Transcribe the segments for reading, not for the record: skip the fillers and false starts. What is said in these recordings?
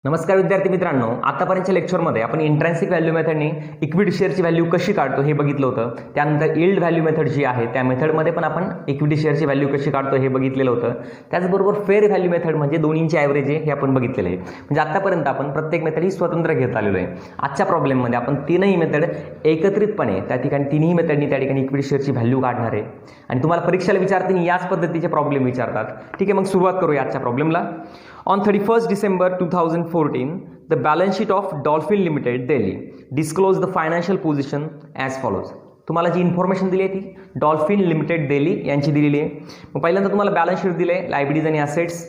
नमस्कार विद्यार्थी मित्रांनो, आतापर्यंतच्या लेक्चरमध्ये आपण इंट्रेन्सिक व्हॅल्यू मेथडने इक्विटी शेअरची व्हॅल्यू कशी काढतो हे बघितलं होतं. त्यानंतर यील्ड व्हॅल्यू मेथड जी आहे त्या मेथडमध्ये पण आपण इक्विटी शेअरची व्हॅल्यू कशी काढतो हे बघितलेलं होतं. त्याचबरोबर फेअर व्हॅल्यू मेथड म्हणजे दोन्हींची ॲव्हरेज आहे हे आपण बघितलेलं आहे. म्हणजे आतापर्यंत आपण प्रत्येक मेथड ही स्वतंत्र घेत आलेलो आहे. आजच्या प्रॉब्लेममध्ये आपण तीनही मेथड एकत्रितपणे त्या ठिकाणी तिन्ही मेथडनी त्या ठिकाणी इक्विटी शेअरची व्हॅल्यू काढणार आहे आणि तुम्हाला परीक्षेला विचारताना याच पद्धतीचे प्रॉब्लेम विचारतात. ठीक आहे, मग सुरुवात करूया आजच्या प्रॉब्लेमला. On 31st December 2014, the balance sheet of Dolphin Limited, Delhi, disclosed the financial position as follows. तुम्हाला जी इन्फॉर्मेशन दिली आहे ती डॉल्फिन लिमिटेड दिल्ली यांची दिलेली आहे. मग पहिल्यांदा तुम्हाला बॅलन्स शीट दिले, लायबिलिटीज आणि असेट्स.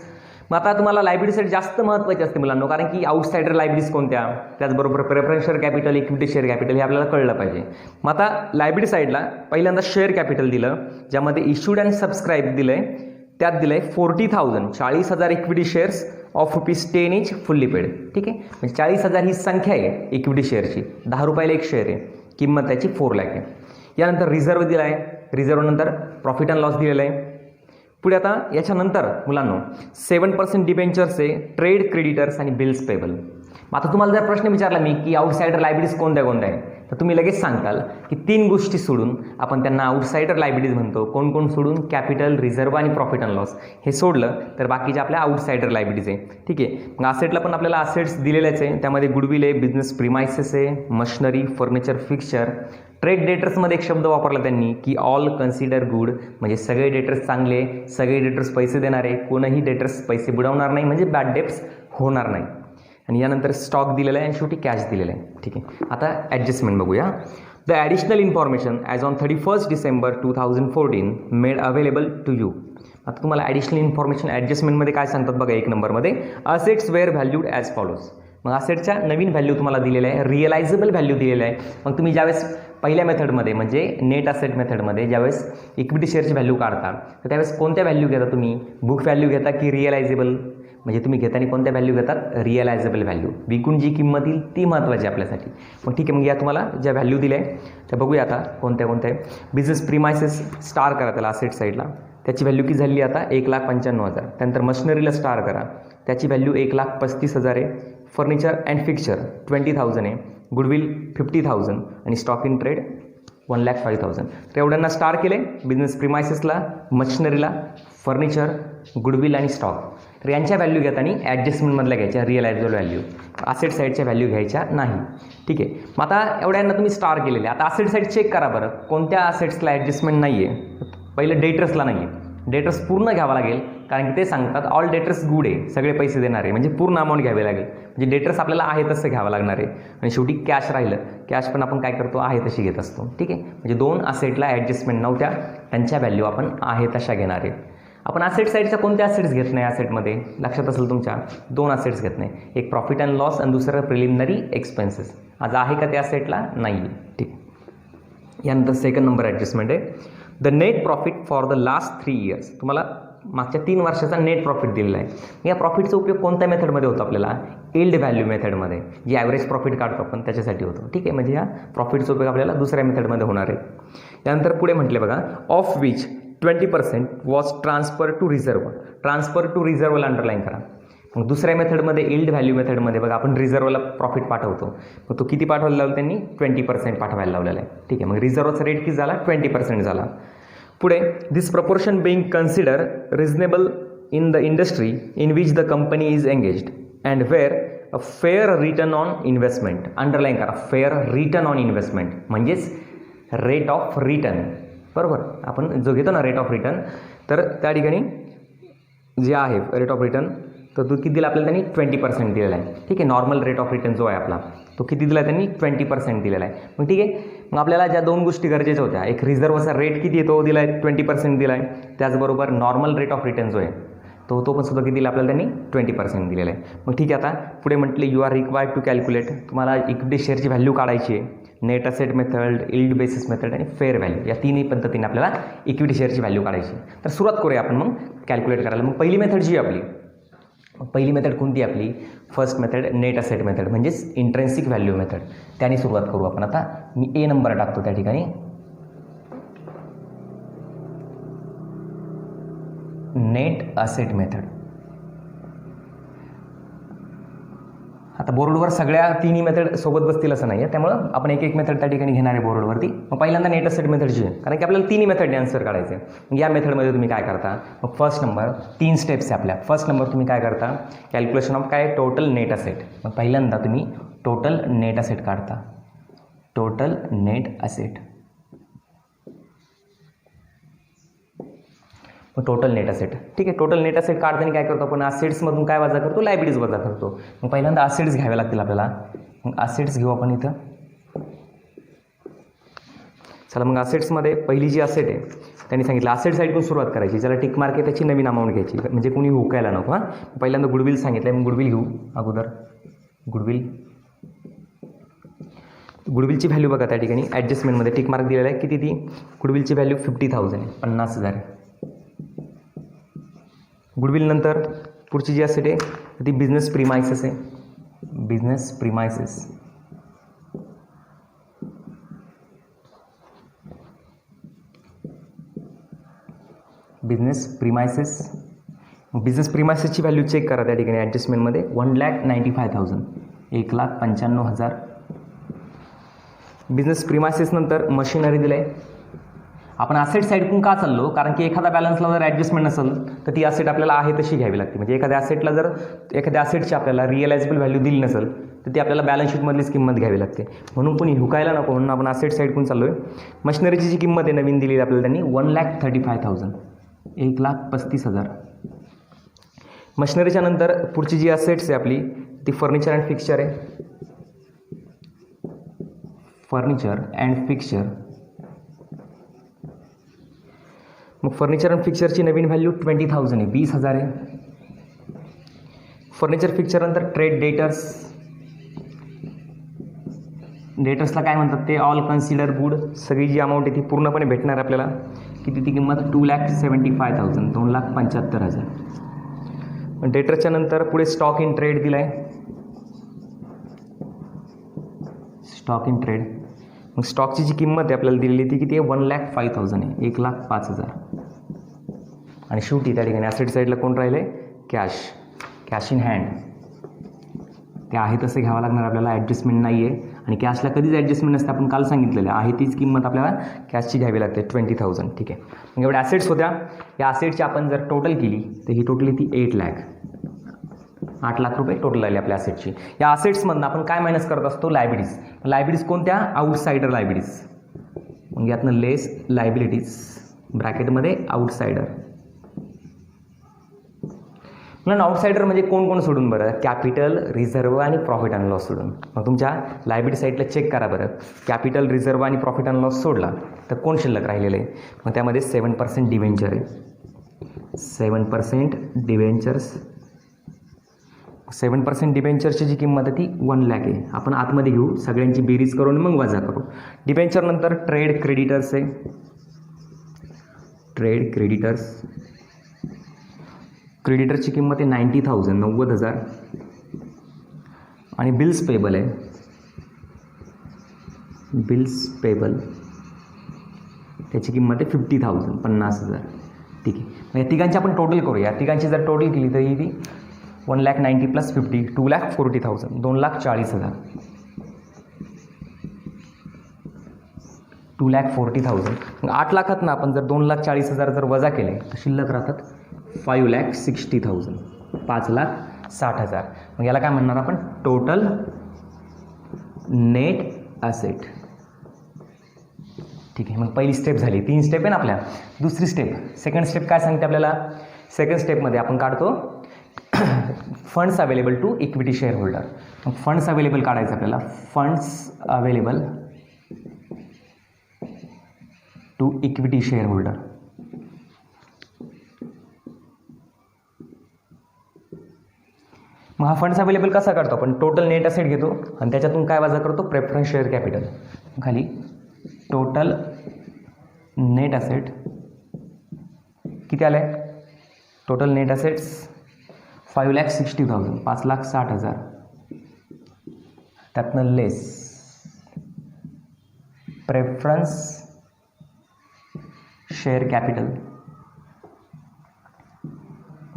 मग आता तुम्हाला लायबिलिटी साईड जास्त महत्त्वाची असते मुलांनो, कारण की आउटसाइडर लायबिलिटीज कोणत्या, त्याचबरोबर preferential capital, equity share capital हे आपल्याला कळलं पाहिजे. मग आता लायबिलिटी साईडला पहिल्यांदा शेअर कॅपिटल दिलं, ज्यामध्ये इश्यूड अँड सबस्क्राईब दिलं आहे. त्यात दिलं आहे 40,000 40,000 equity shares of ₹10 each fully paid. ठीक आहे, म्हणजे 40,000 ही संख्या आहे इक्विटी शेअरची. 10 रुपयाला एक शेअर आहे, किंमत त्याची 4 लाख आहे. यानंतर रिझर्व्ह दिला आहे, रिझर्व्ह नंतर प्रॉफिट अँड लॉस दिलेला आहे. पुढे आता याच्यानंतर मुलांनो 7% डिबेंचर्स आहे, ट्रेड क्रेडिटर्स आणि बिल्स पेबल. आता तुम्हाला जर प्रश्न विचारला मी की आउटसाइडर लायबिलिटीज कोणत्या कोणत्या आहे, तर तुम्ही लगेच सांगाल की 3 गोष्टी सोडून आपण त्यांना आउटसाइडर लायबिलिटीज म्हणतो. कोण कोण सोडून? कॅपिटल, रिझर्व्ह आणि प्रॉफिट अँड लॉस. हे सोडलं तर बाकीचे आपल्या आउटसाइडर लायबिलिटीज आहे. ठीक आहे, मग असेटला पण आपल्याला असेट्स दिलेलेच आहे. त्यामध्ये गुडविल आहे, बिझनेस प्रिमायसेस आहे, मशिनरी, फर्निचर, फिक्स्चर. ट्रेड डेटर्समध्ये एक शब्द वापरला त्यांनी की ऑल कन्सिडर गुड, म्हणजे सगळे डेटर्स चांगले, सगळे डेटर्स पैसे देणारे, कोणही डेटर्स पैसे बुडवणार नाही, म्हणजे बॅड डेट्स होणार नाही. आणि यानंतर स्टॉक दिलेला आहे आणि शेवटी कॅश दिलेलं आहे. ठीक आहे, आता ॲडजस्टमेंट बघूया. The additional information as on 31st December 2014 made available to you. आता तुम्हाला ॲडिशनल इन्फॉर्मेशन ॲडजस्टमेंटमध्ये काय सांगतात बघा. 1 नंबरमध्ये assets were valued as follows. मग असेटच्या नवीन व्हॅल्यू तुम्हाला दिलेलं आहे, रिअलायझेबल व्हॅल्यू दिलेलं आहे. मग तुम्ही ज्यावेळेस पहिल्या मेथडमध्ये म्हणजे नेट असेट मेथडमध्ये ज्यावेळेस इक्विटी शेअरची व्हॅल्यू काढता तर त्यावेळेस कोणत्या व्हॅल्यू घेता तुम्ही? बुक व्हॅल्यू घेता की रिअलायझेबल? म्हणजे तुम्ही घेताना कोणत्या व्हॅल्यू घेतात? रिअलायझेबल व्हॅल्यू. विकून जी किंमत येईल ती महत्त्वाची आपल्यासाठी. मग ठीक आहे, मग या तुम्हाला ज्या व्हॅल्यू दिल्या आहे त्या बघूया आता कोणत्या कोणत्या आहे. बिझनेस प्रिमायसेस स्टार करा त्याला असेट साईडला, त्याची व्हॅल्यू किती झाली आता? 1,95,000. त्यानंतर मशिनरीला स्टार करा, त्याची व्हॅल्यू 1,35,000 आहे. फर्निचर अँड फिक्स्चर 20,000 आहे. गुडविल 50,000 आणि स्टॉक इन ट्रेड 1,05,000. तर एवढ्यांना स्टार केले. बिझनेस प्रिमायसेसला, मशिनरीला, फर्निचर, गुडविल आणि स्टॉक. तर यांच्या व्हॅल्यू घेताना ॲडजस्टमेंटमधल्या घ्यायच्या, रिअलायझेबल व्हॅल्यू. असेट साईडच्या व्हॅल्यू घ्यायच्या नाही. ठीक आहे, मग आता एवढ्यांना तुम्ही स्टार केलेले. आता असेट साईड चेक करा बरं, कोणत्या असेट्सला ॲडजस्टमेंट नाही आहे. पहिलं डेटर्सला नाही आहे. डेटर्स पूर्ण घ्यावा लागेल, कारण की ते सांगतात ऑल डेटर्स गुड आहे, सगळे पैसे देणार आहे, म्हणजे पूर्ण अमाऊंट घ्यावी लागेल. म्हणजे डेटर्स आपल्याला आहे तसं घ्यावं लागणार आहे. आणि शेवटी कॅश राहिलं, कॅश पण आपण काय करतो? आहे तशी घेत असतो. ठीक आहे, म्हणजे 2 असेटला ॲडजस्टमेंट नव्हत्या, त्यांच्या व्हॅल्यू आपण आहे तशा घेणार आहे. आपण असेट साईडच्या कोणत्या असेट्स घेत नाही असेटमध्ये? लक्षात असेल तुमच्या 2 असेट्स घेत नाही. एक प्रॉफिट अँड लॉस आणि दुसरं प्रिलिमिनरी एक्सपेन्सेस. आज आहे का त्या असेटला? नाही आहे. ठीक आहे, यानंतर 2nd नंबर ॲडजस्टमेंट आहे. The net profit for the last 3 years. तुम्हाला मागच्या 3 वर्षाचा नेट प्रॉफिट दिलेला आहे. या प्रॉफिटचा उपयोग कोणत्या मेथडमध्ये होतो आपल्याला? यील्ड व्हॅल्यू मेथडमध्ये, जी ॲव्हरेज प्रॉफिट काढतो आपण त्याच्यासाठी होतो. ठीक आहे, म्हणजे या प्रॉफिटचा उपयोग आपल्याला दुसऱ्या मेथडमध्ये होणार आहे. त्यानंतर पुढे म्हटले बघा, of which 20% was transfer to reserve. Transfer to रिझर्व्हला अंडरलाईन करा. मग दुसऱ्या मेथडमध्ये यील्ड व्हॅल्यू मेथडमध्ये बघा आपण रिझर्व्हला प्रॉफिट पाठवतो. मग तो किती पाठवायला लावला त्यांनी? 20% पाठवायला लावलेला आहे. ठीक आहे, मग रिझर्व्हचा रेट किती झाला? 20% झाला. पुढे this proportion being consider reasonable in the industry in which the company is engaged and were a fair return on investment. Underline करा, फेअर रिटर्न ऑन इन्व्हेस्टमेंट म्हणजेच रेट ऑफ रिटर्न. बरोबर, आपण जो घेतो ना रेट ऑफ रिटर्न, तर त्या ठिकाणी जे आहे रेट ऑफ रिटर्न, तर तो किती दिला आपल्याला? त्यांनी 20% दिलेला आहे. ठीक आहे, नॉर्मल रेट ऑफ रिटर्न जो आहे आपला तो किती दिला त्यांनी? 20% दिलेला आहे. मग ठीक आहे, मग आपल्याला ज्या 2 गोष्टी गरजेच्या होत्या, एक रिझर्व्हचा रेट किती आहे तो दिला आहे, 20% दिला आहे. त्याचबरोबर नॉर्मल रेट ऑफ रिटर्न जो आहे तो पण सुद्धा किती दिला आपल्याला त्यांनी? 20% दिलेला आहे. मग ठीक आहे, आता पुढे म्हटले you are required to calculate. तुम्हाला इक्विटी शेअरची व्हॅल्यू काढायची आहे. Net asset method, yield basis method आणि फेअर व्हॅल्यू, या तिन्ही पद्धतीने आपल्याला इक्विटी शेअरची व्हॅल्यू काढायची. तर सुरुवात करूया आपण मग कॅल्क्युलेट करायला. मग पहिली मेथड जी आपली, पहिली मेथड कोणती आपली? First method net asset method, म्हणजेच इंट्रेन्सिक व्हॅल्यू मेथड. त्याने सुरुवात करू आपण. आता मी A नंबर टाकतो त्या ठिकाणी. Net asset method. आता बोर्डवर सगळ्या तिन्ही मेथड सोबत बसतील असं नाही आहे, त्यामुळं आपण एक एक मेथड त्या ठिकाणी घेणार आहे बोर्डवरती. मग पहिल्यांदा नेट असेट मेथडची आहे, कारण की आपल्याला तिन्ही मेथडने आन्सर काढायचे. मग या मेथडमध्ये तुम्ही काय करता, मग फर्स्ट नंबर 3 स्टेप्स आहे आपल्या. फर्स्ट नंबर तुम्ही काय करता, कॅल्क्युलेशन ऑफ काय टोटल नेट असेट. मग पहिल्यांदा तुम्ही टोटल नेट असेट काढता. टोटल नेट असेट, मग टोटल नेट असेट. ठीक आहे, टोटल नेट असेट काढताना काय करतो आपण, असेट्समधून काय वजा करतो, लायबिलिटीज वजा करतो. मग पहिल्यांदा असेट्स घ्यावे लागतील आपल्याला. मग असेट्स घेऊ आपण इथं. चला, मग असेट्समध्ये पहिली जी असेट आहे त्यांनी सांगितलं असेट साईडकडून सुरुवात करायची. ज्याला टिक मार्क आहे त्याची नवीन अमाऊंट घ्यायची, म्हणजे कोणी हुकायला नको. हां, पहिल्यांदा गुडविल सांगितलं आहे, मग गुडविल घेऊ अगोदर. गुडविलची व्हॅल्यू बघा त्या ठिकाणी ॲडजस्टमेंटमध्ये टिक मार्क दिलेला आहे. किती ती गुडविलची व्हॅल्यू 50,000 आहे, 50,000. गुडविल नंतर पुढची जी असेट आहे ती बिझनेस प्रिमायसेस आहे. बिझनेस प्रिमायसेस, बिझनेस प्रिमायसेसची व्हॅल्यू चेक करा त्या ठिकाणी ॲडजस्टमेंटमध्ये. 1,95,000, 1,95,000. बिझनेस प्रिमायसेस नंतर मशिनरी दिलं आहे. आपण असेट साईडकडून का चाललो, कारण की एखादा बॅलन्सला जर ॲडजस्टमेंट नसेल तर ती असेट आपल्याला आहे तशी घ्यावी लागते. म्हणजे एखाद्या असेटला जर एखाद्या असेटची आपल्याला रिअलायझेबल व्हॅल्यू दिली नसेल तर ती आपल्याला बॅलन्स शीटमधलीच किंमत घ्यावी लागते. म्हणून कोणी हुकायला नको म्हणून आपण असेट साईडकडून चाललो आहे. मशिनरीची जी किंमत आहे नवीन दिलेली आपल्याला त्यांनी 1,35,000, 1,35,000. मशिनरीच्या नंतर पुढची जी असेट्स आहे आपली ती फर्निचर अँड फिक्स्चर आहे. फर्निचर अँड फिक्स्चर, मग फर्निचर अँड फिक्स्चरची नवीन व्हॅल्यू 20,000 आहे, 20,000 आहे. फर्निचर फिक्स्चर नंतर ट्रेड डेटर्स. डेटर्सला काय म्हणतात ते ऑल कन्सिडर गुड. सगळी जी अमाऊंट आहे ती पूर्णपणे भेटणार आपल्याला. किती ती किंमत, 2,75,000, 2,75,000. डेटर्सच्या नंतर पुढे स्टॉक इन ट्रेड दिला आहे. स्टॉक इन ट्रेड, मग स्टॉकची जी किंमत आहे आपल्याला दिलेली ती किती आहे, 1,05,000 आहे, 1,05,000. आणि शेवटी त्या ठिकाणी ॲसेट साईडला कोण राहिले, कॅश इन हँड. ते आहे तसं घ्यावं लागणार आपल्याला, ॲडजस्टमेंट नाही आहे. आणि कॅशला कधीच ॲडजस्टमेंट नसते, आपण काल सांगितलेलं आहे तीच किंमत आपल्याला कॅशची घ्यावी लागते, 20,000. ठीक आहे, मग एवढ्या ॲसेट्स होत्या. या ॲसेटची आपण जर टोटल केली तर ही टोटली ती 8 लाख, 8 लाख रुपये टोटल आले आपल्या असेटची. या असेट्समधून आपण काय मायनस करत असतो, लायबिलिटीज. लायबिलिटीज कोणत्या, आउटसाइडर लायबिलिटीज. मग यातनं लेस लायबिलिटीज ब्रॅकेटमध्ये आउटसाइडर. म्हणून आउटसाइडर म्हणजे कोण कोण सोडून बरं, कॅपिटल, रिझर्व्ह आणि प्रॉफिट अँड लॉस सोडून. मग तुमच्या लायबिलिटी साईडला चेक करा बरं, कॅपिटल, रिझर्व्ह आणि प्रॉफिट अँड लॉस सोडला तर कोण शिल्लक राहिलेलं आहे. मग त्यामध्ये 7% डिव्हेंचर आहे, 7% डिव्हेंचर्स. 7% डिबेंचरची जी किंमत आहे ती 1 लाख आहे. आपण आतमध्ये घेऊ, सगळ्यांची बेरीज करून मग वजा करू. डिबेंचर नंतर ट्रेड क्रेडिटर्स आहे, ट्रेड क्रेडिटर्स. क्रेडिटरची किंमत आहे 90,000, 90,000. आणि बिल्स पेबल आहे, बिल्स पेबल, त्याची किंमत आहे 50,000, 50,000. ठीक आहे, मग या तिघांची आपण टोटल करूया. तिघांची जर टोटल केली तर ही ती 1,90,000 + 50, 2,40,000, 2,40,000. 2,40,000. मग 8 लाखात ना आपण जर 2,40,000 जर वजा केले तर शिल्लक राहतात 5,60,000, 5,60,000. मग याला काय म्हणणार आपण, टोटल नेट असेट. ठीक आहे, मग पहिली स्टेप झाली. 3 स्टेप आहे ना आपल्या. दुसरी स्टेप, सेकंड स्टेप काय सांगते आपल्याला. सेकंड स्टेपमध्ये आपण काढतो funds available to equity share holder. मग फंड्स अवेलेबल काढायचं आपल्याला. Funds available to equity share holder. मग हा फंड्स अवेलेबल कसा काढतो आपण, टोटल नेट असेट घेतो आणि त्याच्यातून काय वजा करतो, प्रेफरन्स शेअर कॅपिटल. खाली टोटल नेट असेट किती आलं आहे, टोटल नेट असेट्स 5,60,000, 5,60,000. त्यातनं लेस प्रेफरन्स शेअर कॅपिटल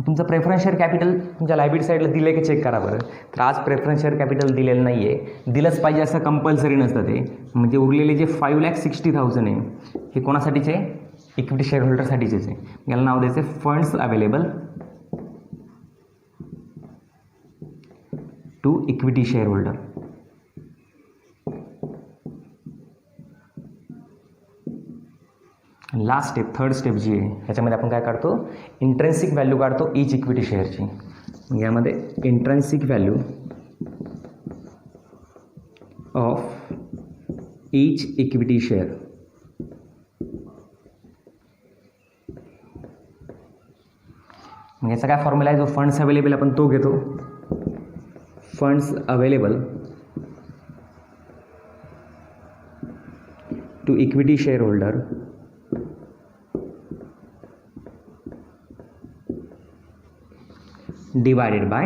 तुमचं प्रेफरन्स शेअर कॅपिटल तुमच्या लायबिलिटी साईडला दिलं आहे की चेक करा बरं. तर आज प्रेफरन्स शेअर कॅपिटल दिलेलं नाही आहे, दिलंच पाहिजे असं कंपल्सरी नसतं ते. म्हणजे उरलेले जे 5,60,000 आहे हे कोणासाठीचे, इक्विटी शेअर होल्डरसाठीचेच आहे. याला नाव द्यायचं funds available to equity share holder. Last step, third step जी आहे ह्याच्यामध्ये आपण काय काढतो, इंट्रेन्सिक व्हॅल्यू काढतो ईच इक्विटी शेअरची. यामध्ये intrinsic value of each equity share. याचा काय फॉर्म्युला आहे, जो फंड्स अवेलेबल आपण तो घेतो. Funds available to equity share holder divided by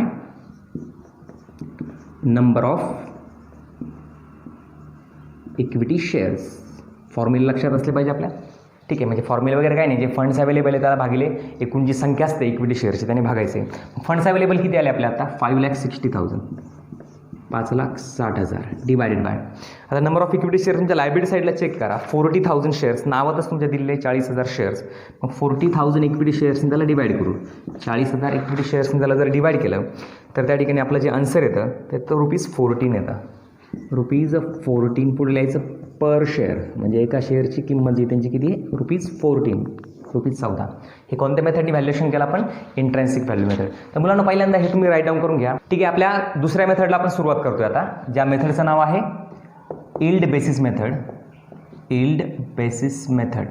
number of equity shares. Formula लक्षात असले पाहिजे आपल्या. ठीक आहे, म्हणजे फॉर्म्युला वगैरे काय नाही, जे फंड्स अवेलेबल आहे त्याला भागिले एकूण जी संख्या असते इक्विटी शेअरची त्याने भागायचे. फंड्स अवेलेबल किती आले आपल्या आता, 5,60,000, 5,60,000 डिवायडेड बाय. आता नंबर ऑफ इक्विटी शेअर्स तुमच्या लायबिलिटी साईडला चेक करा. 40,000 शेअर्स नावातच तुमच्या दिलेले 40,000 शेअर्स. मग 40,000 इक्विटी शेअर्सनी त्याला डिवाईड करू. 40,000 इक्विटी शेअर्सनी त्याला जर डिवाईड केलं तर त्या ठिकाणी आपलं जे आन्सर येतं ते ₹14 येतं. ₹14 पुढे लिहायचं पर शेअर. म्हणजे एका शेअरची किंमत जी त्यांची किती आहे, ₹14, ₹14. हे कोणत्या मेथडनी व्हॅल्युएशन केलं आपण, इंट्रेन्सिक व्हॅल्यू मेथड. तर मुलांना पहिल्यांदा हे तुम्ही राईट डाऊन करून घ्या. ठीक आहे, आपल्या दुसऱ्या मेथडला आपण सुरुवात करतोय आता, ज्या मेथडचं नाव आहे yield basis method. Yield basis method.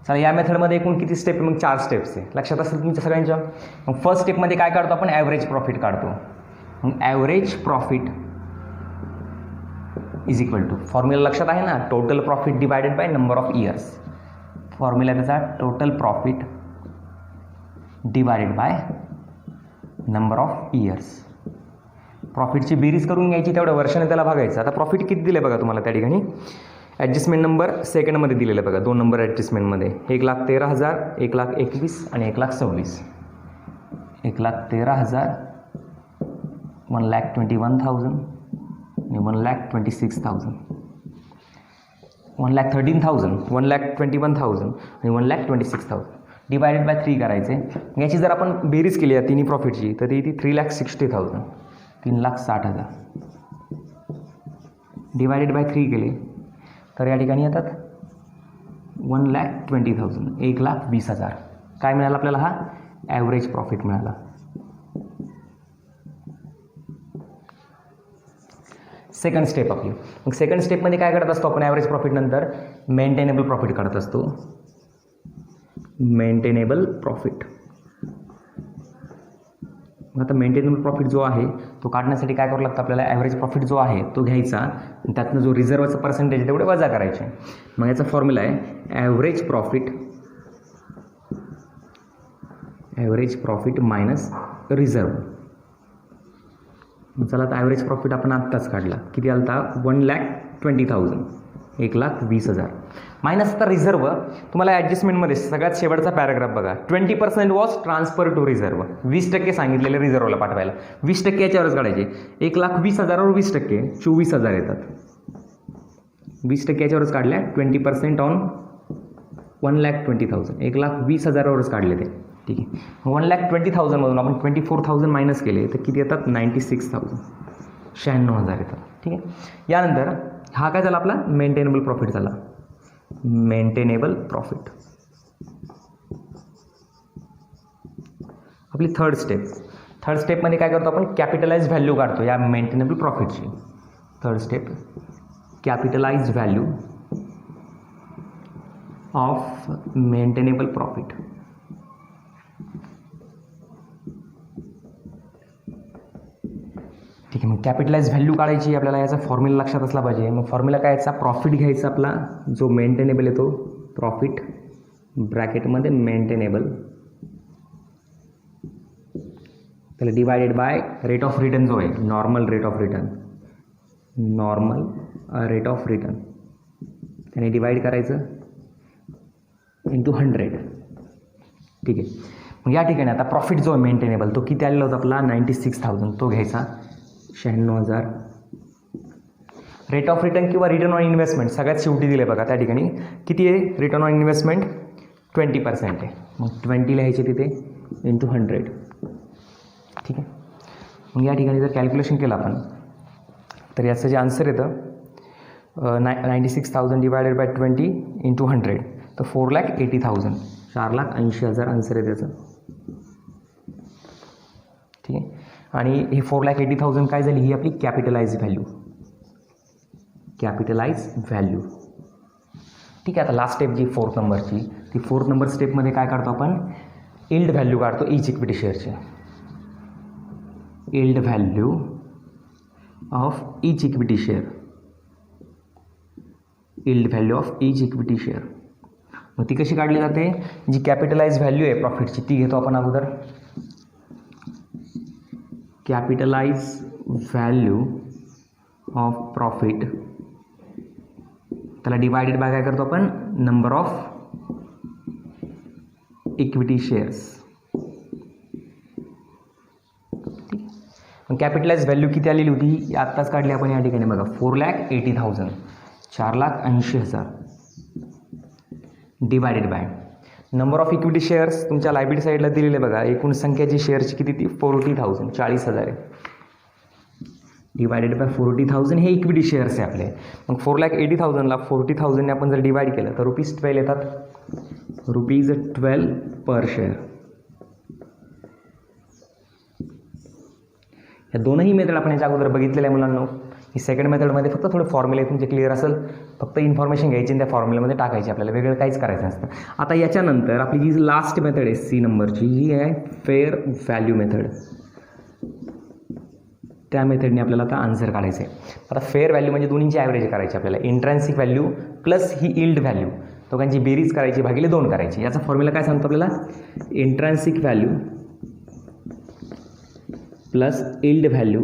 चला, या मेथडमध्ये एकूण किती स्टेप, मग 4 स्टेप्स आहे, लक्षात असेल तुमच्या सगळ्यांच्या. मग फर्स्ट स्टेपमध्ये काय काढतो आपण, ॲव्हरेज प्रॉफिट काढतो. मग average profit is equal to, formula लक्षात आहे ना, total profit divided by number of years. Formula त्याचा total profit divided by number of years. प्रॉफिटची बेरीज करून घ्यायची, तेवढ्या वर्षाने त्याला भागायचं. आता प्रॉफिट किती दिले बघा तुम्हाला त्या ठिकाणी, ॲडजस्टमेंट नंबर सेकंडमध्ये दिलेलं आहे बघा, 2 नंबर ॲडजस्टमेंटमध्ये. 1,13,000, 1,21,000 आणि 1,26,000. 1,13,000, 1,21,000 आणि 1,26,000. 1,13,000, 1,21,000 आणि 1,26,000 डिवायडेड बाय 3 करायचे. याची जर आपण बेरीज केली आहे तिन्ही प्रॉफिटची तर ती येते 3,60,000, 3,60,000 डिवायडेड बाय 3 केले तर या ठिकाणी येतात 1,20,000, 1,20,000. काय मिळालं आपल्याला, हा ॲव्हरेज प्रॉफिट मिळाला. सेकंड स्टेप आपली. मग सेकंड स्टेपमध्ये काय करत असतो आपण, ॲव्हरेज प्रॉफिट नंतर मेंटेनेबल प्रॉफिट काढत असतो. Maintainable profit. आता मेंटेनेबल प्रॉफिट जो आहे तो काढण्यासाठी काय करावं लागतं आपल्याला, ॲव्हरेज प्रॉफिट जो आहे तो घ्यायचा आणि त्यातनं जो रिझर्वचा पर्सेंटेज आहे तेवढे वजा करायचे. मग याचा फॉर्म्युला आहे ॲव्हरेज प्रॉफिट मायनस रिझर्व. चला, आता ॲव्हरेज प्रॉफिट आपण आत्ताच काढला, किती आलता, 1,20,000, 1,20,000 मायनस आता रिझर्व. तुम्हाला ॲडजस्टमेंटमध्ये सगळ्यात शेवटचा पॅराग्राफ बघा, 20% वॉज ट्रान्सफर टू रिझर्व. 20% सांगितलेले रिझर्वला पाठवायला, 20% याच्यावरच काढायचे. 1,20,000वर 20% 24,000 येतात. 20% याच्यावरच काढल्या, 20% ऑन 1,20,000, 1,20,000वरच काढले ते. ठीक आहे, 1,20,000मधून आपण 24,000 मायनस केले तर किती येतात, 96,000, 96,000 येतात. ठीक आहे, यानंतर हा काय झाला आपला मेंटेनेबल प्रॉफिट झाला. मेंटेनेबल प्रॉफिट आपली थर्ड स्टेपमध्ये काय करतो आपण, कॅपिटलाइज व्हॅल्यू काढतो या मेंटेनेबल प्रॉफिटची. Third step, capitalise value of maintainable profit. ठीक आहे, मग कॅपिटलाइज व्हॅल्यू काढायची आपल्याला, याचा फॉर्म्युला लक्षात असला पाहिजे. मग फॉर्म्युला काय याचा, प्रॉफिट घ्यायचा आपला जो मेंटेनेबल येतो, प्रॉफिट ब्रॅकेटमध्ये मेंटेनेबल, त्याला divided by rate of return जो आहे, नॉर्मल रेट ऑफ रिटर्न त्याने डिवाइड करायचं इंटू 100. ठीक आहे. मग या ठिकाणी आता प्रॉफिट जो आहे मेंटेनेबल तो किती आलेला होता आपला 96,000, तो घ्यायचा 96,000. रेट ऑफ रिटर्न किंवा रिटर्न ऑन इन्व्हेस्टमेंट सगळ्यात शेवटी दिले बघा त्या ठिकाणी किती आहे रिटर्न ऑन इन्व्हेस्टमेंट 20% आहे. मग 20 लिहायचे तिथे इंटू 100. ठीक आहे. मग या ठिकाणी जर कॅल्क्युलेशन केलं आपण तर याचं जे आन्सर येतं 96,000 डिवायडेड बाय 20 इंटू 100 तर 4,80,000, 4,80,000 आन्सर आहे त्याचं. ठीक आहे. आणि हे 4,80,000 काय झाली, ही आपली कॅपिटलाइज व्हॅल्यू. ठीक आहे. आता लास्ट स्टेप जी 4th नंबरची, ती 4th नंबर स्टेपमध्ये काय काढतो आपण, इल्ड व्हॅल्यू काढतो ईच इक्विटी शेअरची. Yield value of each equity share. Yield value of each equity share. मग ती कशी काढली जाते, जी कॅपिटलाइज व्हॅल्यू आहे प्रॉफिटची ती घेतो आपण अगोदर. कॅपिटलाइज व्हॅल्यू ऑफ प्रॉफिट त्याला डिवायडेड बाय काय करतो आपण, नंबर ऑफ इक्विटी शेअर्स. मग कॅपिटलाइज व्हॅल्यू किती आलेली होती आत्ताच काढली आपण या ठिकाणी बघा 4,80,000, 4,80,000 divided by number of equity shares तुमच्या लायबिलिटी साईडला दिलेले बघा. एकूण संख्या जी शेअरची किती ती 40,000, 40,000 आहे. डिवायडेड बाय 40,000 हे इक्विटी शेअर्स आहे आपले. मग 4,80,000ला 40,000ने आपण जर डिवाइड केलं तर ₹12 येतात. ₹12 पर शेअर. या दोनही मेथड आपण याच्या अगोदर बघितलेल्या आहे मुलांना. ही सेकंड मेथडमध्ये फक्त थोडे फॉर्म्युले तुमचे क्लिअर असेल, फक्त इन्फॉर्मेशन घ्यायची आणि त्या फॉर्म्युल्यामध्ये टाकायची, आपल्याला वेगळं काहीच करायचं नसतं. आता याच्यानंतर आपली जी लास्ट मेथड आहे सी नंबरची, ही आहे फेअर व्हॅल्यू मेथड. त्या मेथडने आपल्याला आता आन्सर काढायचं आहे. आता फेअर व्हॅल्यू म्हणजे दोन्हीची ॲव्हरेज करायची आपल्याला. इंट्रन्सिक व्हॅल्यू प्लस ही इल्ड व्हॅल्यू दोघांची बेरीज करायची भागिले 2 करायची. याचा फॉर्म्युला काय सांगतो आपल्याला, intrinsic value plus yield value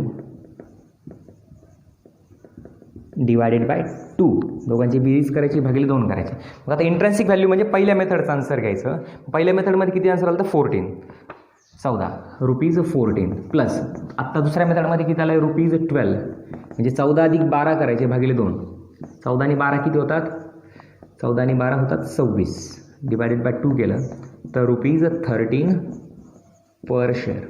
divided by 2, दोघांची बेरीज करायची भागिले 2 करायची. मग आता इंट्रन्सिक व्हॅल्यू म्हणजे पहिल्या मेथडचा आन्सर घ्यायचं. पहिल्या मेथडमध्ये किती आन्सर आलं तर 14 ₹14 प्लस आत्ता दुसऱ्या मेथडमध्ये किती आलं आहे ₹12 म्हणजे 14 अधिक 12 करायचे भागिले 2. 14 आणि 12 किती होतात, 14 आणि 12 होतात 26 डिवायडेड बाय 2 केलं तर ₹13 पर शेअर.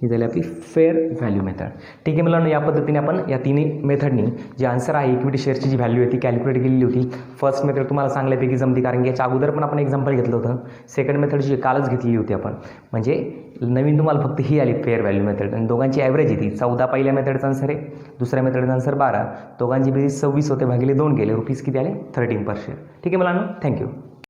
ही झाली आपली फेअर व्हॅल्यू मेथड. ठीक आहे मुलांना, या पद्धतीने आपण या तिन्ही मेथडनी जे आन्सर आहे इक्विटी शेअरची जी व्हॅल्यू आहे ती कॅल्क्युलेट केलेली होती. फर्स्ट मेथड तुम्हाला चांगल्यापैकी जमती कारण की याच्या अगोदर पण आपण एक्झाम्पल घेतलं होतं. सेकंड मेथडची कालच घेतलेली होती आपण, म्हणजे नवीन तुम्हाला फक्त ही आली फेअर व्हॅल्यू मेथड. आणि दोघांची ॲव्हरेज येते 14 पहिल्या मेथडचा आन्सर आहे, दुसऱ्या मेथडचा आन्सर 12, दोघांची बेरीज 26 होते भागिले 2 केले, रुपीज किती आले 13 पर शेअर. ठीक आहे मुलांना, थँक्यू.